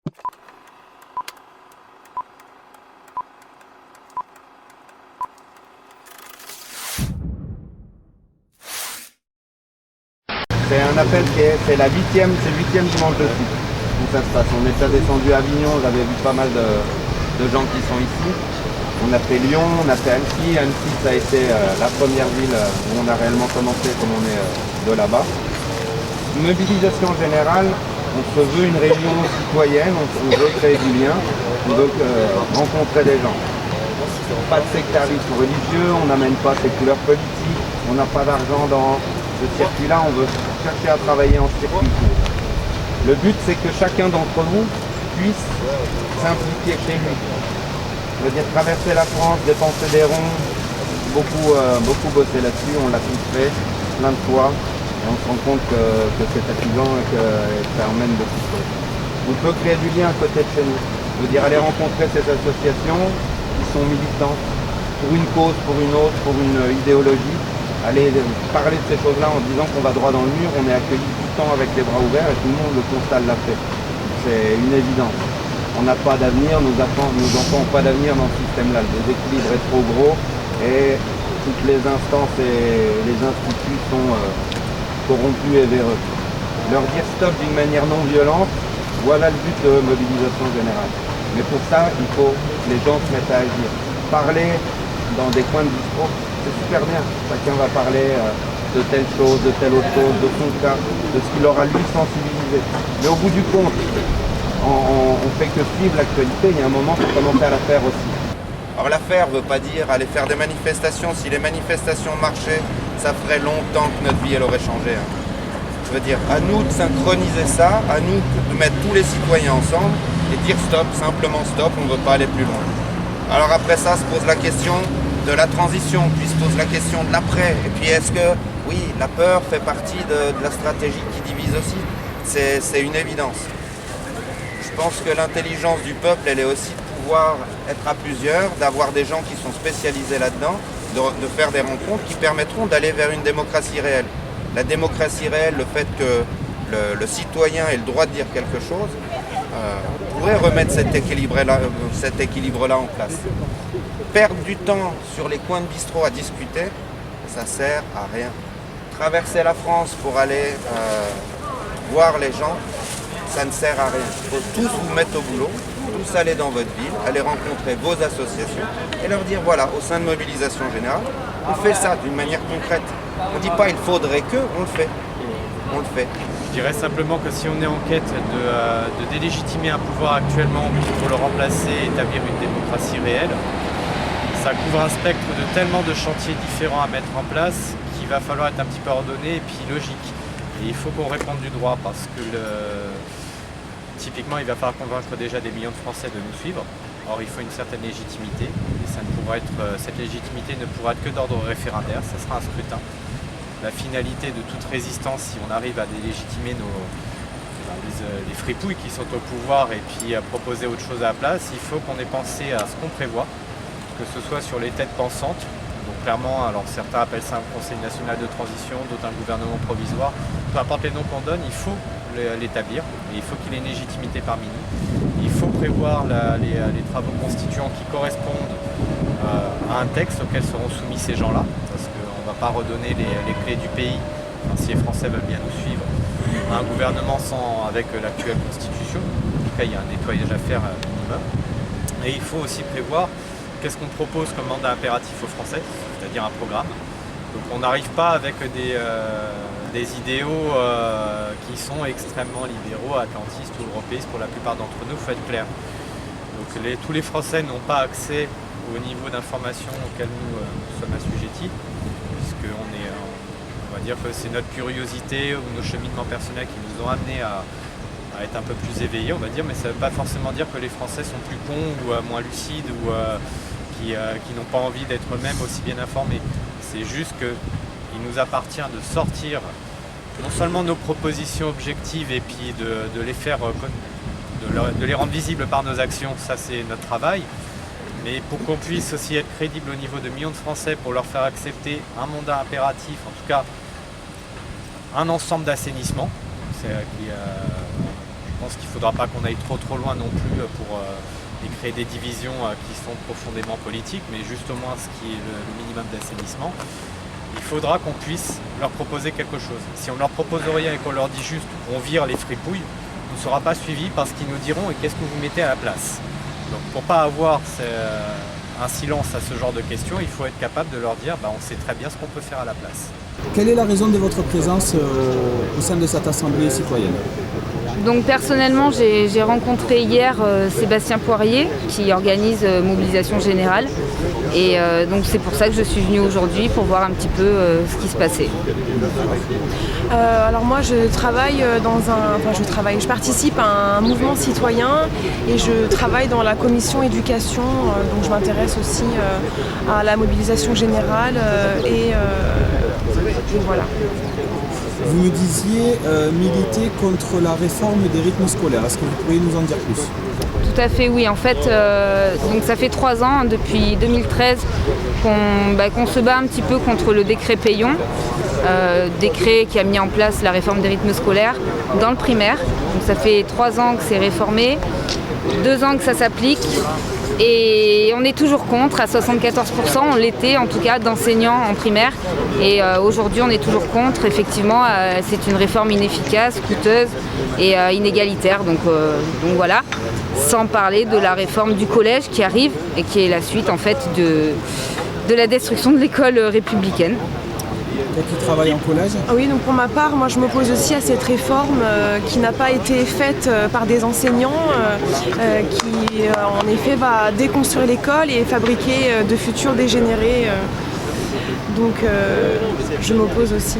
C'est un appel c'est la huitième dimanche de suite où ça se passe. On est déjà descendu à Avignon, j'avais vu pas mal de gens qui sont ici. On a fait Lyon, on a fait Annecy. Annecy, ça a été la première ville où on a réellement commencé comme on est de là-bas. Mobilisation générale, on se veut une réunion citoyenne, on veut créer du lien, on veut rencontrer des gens. Pas de sectarisme religieux, on n'amène pas ses couleurs politiques, on n'a pas d'argent dans ce circuit-là, on veut chercher à travailler en circuit court. Le but, c'est que chacun d'entre vous puisse s'impliquer chez lui. Je veux dire, traverser la France, dépenser des ronds, beaucoup bossé là-dessus, on l'a tous fait, plein de fois, et on se rend compte que c'est fatigant et que ça emmène beaucoup de choses. On peut créer du lien à côté de chez nous. Je veux dire, aller rencontrer ces associations qui sont militantes pour une cause, pour une autre, pour une idéologie, aller parler de ces choses-là en disant qu'on va droit dans le mur, on est accueilli tout le temps avec les bras ouverts et tout le monde le constat l'a fait. C'est une évidence. On n'a pas d'avenir, nos enfants n'ont pas d'avenir dans ce système-là. Le déséquilibre est trop gros et toutes les instances et les instituts sont corrompus et véreux. Leur dire stop d'une manière non violente, voilà le but de mobilisation générale. Mais pour ça, il faut que les gens se mettent à agir. Parler dans des coins de bistrot, c'est super bien. Chacun va parler de telle chose, de telle autre chose, de son cas, de ce qui l'aura lui sensibilisé. Mais au bout du compte, on fait que suivre l'actualité, il y a un moment, il faut commencer à la faire aussi. Alors la faire ne veut pas dire aller faire des manifestations. Si les manifestations marchaient, ça ferait longtemps que notre vie elle aurait changé. Je veux dire, à nous de synchroniser ça, à nous de mettre tous les citoyens ensemble et dire stop, simplement stop, on ne veut pas aller plus loin. Alors après ça se pose la question de la transition, puis se pose la question de l'après. Et puis est-ce que, oui, la peur fait partie de la stratégie qui divise aussi? C'est une évidence. Je pense que l'intelligence du peuple, elle est aussi de pouvoir être à plusieurs, d'avoir des gens qui sont spécialisés là-dedans, de faire des rencontres qui permettront d'aller vers une démocratie réelle. La démocratie réelle, le fait que le citoyen ait le droit de dire quelque chose, pourrait remettre cet équilibre-là en place. Perdre du temps sur les coins de bistrot à discuter, ça sert à rien. Traverser la France pour aller voir les gens, ça ne sert à rien. Il faut tous vous mettre au boulot, tous aller dans votre ville, aller rencontrer vos associations et leur dire voilà, au sein de Mobilisation Générale, on fait ça d'une manière concrète. On ne dit pas il faudrait que, on le fait. On le fait. Je dirais simplement que si on est en quête de délégitimer un pouvoir actuellement pour le remplacer et établir une démocratie réelle, ça couvre un spectre de tellement de chantiers différents à mettre en place qu'il va falloir être un petit peu ordonné et puis logique. Et il faut qu'on réponde du droit parce que typiquement il va falloir convaincre déjà des millions de Français de nous suivre. Or il faut une certaine légitimité et cette légitimité ne pourra être que d'ordre référendaire, ça sera un scrutin. La finalité de toute résistance, si on arrive à délégitimer les fripouilles qui sont au pouvoir et puis à proposer autre chose à la place, il faut qu'on ait pensé à ce qu'on prévoit, que ce soit sur les têtes pensantes. Donc clairement, alors certains appellent ça un Conseil national de transition, d'autres un gouvernement provisoire. Peu importe les noms qu'on donne, il faut l'établir et il faut qu'il ait une légitimité parmi nous. Il faut prévoir les travaux constituants qui correspondent à un texte auquel seront soumis ces gens-là, parce qu'on ne va pas redonner les clés du pays, enfin, si les Français veulent bien nous suivre, à un gouvernement avec l'actuelle constitution. En tout cas, il y a un nettoyage à faire minimum. Et il faut aussi prévoir qu'est-ce qu'on propose comme mandat impératif aux Français, c'est-à-dire un programme. Donc on n'arrive pas avec des idéaux qui sont extrêmement libéraux, atlantistes ou européistes pour la plupart d'entre nous, il faut être clair. Donc tous les Français n'ont pas accès au niveau d'information auquel nous sommes assujettis, puisqu'on va dire que c'est notre curiosité ou nos cheminements personnels qui nous ont amenés à être un peu plus éveillés, on va dire, mais ça ne veut pas forcément dire que les Français sont plus cons ou moins lucides ou qui n'ont pas envie d'être eux-mêmes aussi bien informés. C'est juste qu'il nous appartient de sortir non seulement nos propositions objectives et puis de les rendre visibles par nos actions, ça c'est notre travail, mais pour qu'on puisse aussi être crédible au niveau de millions de Français pour leur faire accepter un mandat impératif, en tout cas un ensemble d'assainissement. Je Je pense qu'il ne faudra pas qu'on aille trop loin non plus pour créer des divisions qui sont profondément politiques, mais juste au moins ce qui est le minimum d'assainissement. Il faudra qu'on puisse leur proposer quelque chose. Si on ne leur propose rien et qu'on leur dit juste on vire les fripouilles, on ne sera pas suivi par ce qu'ils nous diront et qu'est-ce que vous mettez à la place. Donc pour ne pas avoir un silence à ce genre de questions, il faut être capable de leur dire on sait très bien ce qu'on peut faire à la place. Quelle est la raison de votre présence au sein de cette assemblée citoyenne ? Donc personnellement, j'ai rencontré hier Sébastien Poirier qui organise Mobilisation Générale et donc c'est pour ça que je suis venue aujourd'hui pour voir un petit peu ce qui se passait. Alors moi je travaille je participe à un mouvement citoyen et je travaille dans la commission éducation, donc je m'intéresse aussi à la mobilisation générale et voilà. Vous me disiez militer contre la réforme des rythmes scolaires. Est-ce que vous pourriez nous en dire plus ? Tout à fait, oui. En fait, donc ça fait 3 ans, depuis 2013, qu'on se bat un petit peu contre le décret Payon, décret qui a mis en place la réforme des rythmes scolaires dans le primaire. Donc ça fait 3 ans que c'est réformé, 2 ans que ça s'applique. Et on est toujours contre, à 74%, on l'était en tout cas d'enseignants en primaire. Et aujourd'hui on est toujours contre, effectivement, c'est une réforme inefficace, coûteuse et inégalitaire. Donc voilà, sans parler de la réforme du collège qui arrive et qui est la suite en fait de la destruction de l'école républicaine. Toi qui travailles en collège ? Oui, donc pour ma part, moi je m'oppose aussi à cette réforme qui n'a pas été faite par des enseignants, qui en effet va déconstruire l'école et fabriquer de futurs dégénérés. Donc je m'oppose aussi.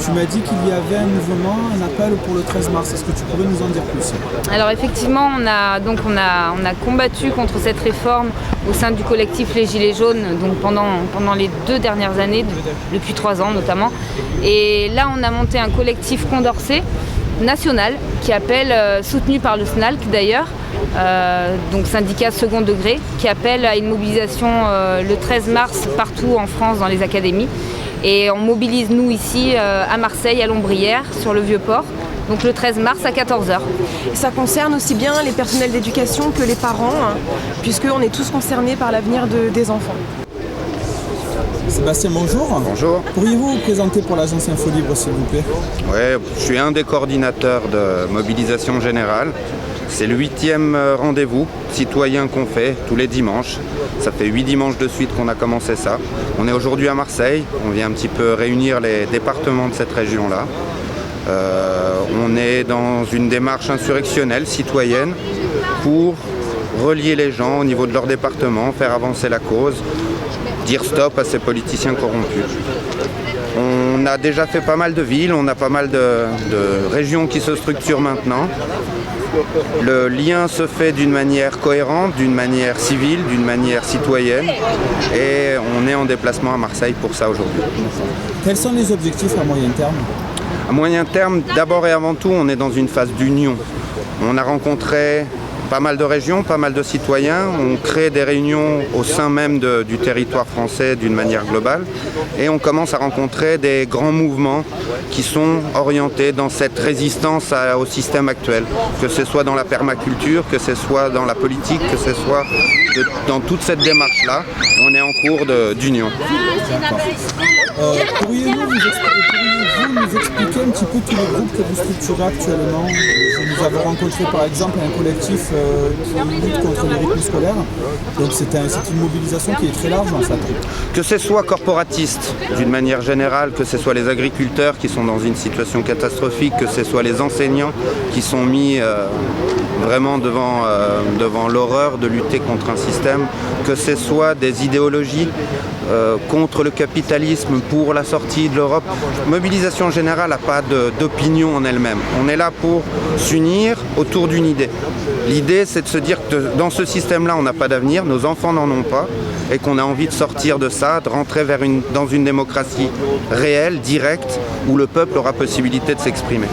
Tu m'as dit qu'il y avait un mouvement, un appel pour le 13 mars. Est-ce que tu pourrais nous en dire plus ? Alors effectivement, on a combattu contre cette réforme au sein du collectif Les Gilets jaunes donc pendant les 2 dernières années, depuis 3 ans notamment. Et là, on a monté un collectif Condorcet national qui appelle, soutenu par le SNALC d'ailleurs, donc syndicat second degré, qui appelle à une mobilisation le 13 mars partout en France dans les académies. Et on mobilise nous ici à Marseille, à Lombrières, sur le Vieux-Port, donc le 13 mars à 14h. Et ça concerne aussi bien les personnels d'éducation que les parents, puisqu'on est tous concernés par l'avenir des enfants. Sébastien, bonjour. Bonjour. Pourriez-vous vous présenter pour l'agence Info Libre, s'il vous plaît ? Ouais, je suis un des coordinateurs de mobilisation générale. C'est le 8e rendez-vous citoyen qu'on fait tous les dimanches. Ça fait 8 dimanches de suite qu'on a commencé ça. On est aujourd'hui à Marseille. On vient un petit peu réunir les départements de cette région-là. On est dans une démarche insurrectionnelle, citoyenne, pour relier les gens au niveau de leur département, faire avancer la cause, dire stop à ces politiciens corrompus. On a déjà fait pas mal de villes, on a pas mal de régions qui se structurent maintenant. Le lien se fait d'une manière cohérente, d'une manière civile, d'une manière citoyenne et on est en déplacement à Marseille pour ça aujourd'hui. Quels sont les objectifs à moyen terme ? À moyen terme, d'abord et avant tout, on est dans une phase d'union. On a rencontré pas mal de régions, pas mal de citoyens. On crée des réunions au sein même du territoire français d'une manière globale. Et on commence à rencontrer des grands mouvements qui sont orientés dans cette résistance au système actuel. Que ce soit dans la permaculture, que ce soit dans la politique, que ce soit dans toute cette démarche-là, on est en cours d'union. Pourriez-vous nous expliquer un petit peu tous les groupes que vous structurez actuellement ? Nous avons rencontré par exemple un collectif qui lutte contre les rythmes scolaires. Donc c'est une mobilisation qui est très large en fait. Que ce soit corporatiste d'une manière générale, que ce soit les agriculteurs qui sont dans une situation catastrophique, que ce soit les enseignants qui sont mis vraiment devant l'horreur de lutter contre un système, que ce soit des idéologies contre le capitalisme, pour la sortie de l'Europe. Mobilisation générale n'a pas d'opinion en elle-même. On est là pour s'unir autour d'une idée. L'idée, c'est de se dire que dans ce système-là, on n'a pas d'avenir, nos enfants n'en ont pas, et qu'on a envie de sortir de ça, de rentrer dans une démocratie réelle, directe, où le peuple aura possibilité de s'exprimer.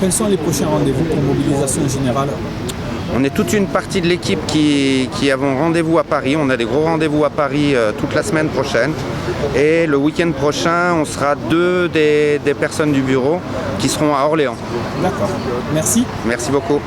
Quels sont les prochains rendez-vous pour mobilisation générale ? On est toute une partie de l'équipe qui avons rendez-vous à Paris. On a des gros rendez-vous à Paris toute la semaine prochaine. Et le week-end prochain, on sera 2 des personnes du bureau qui seront à Orléans. D'accord. Merci. Merci beaucoup.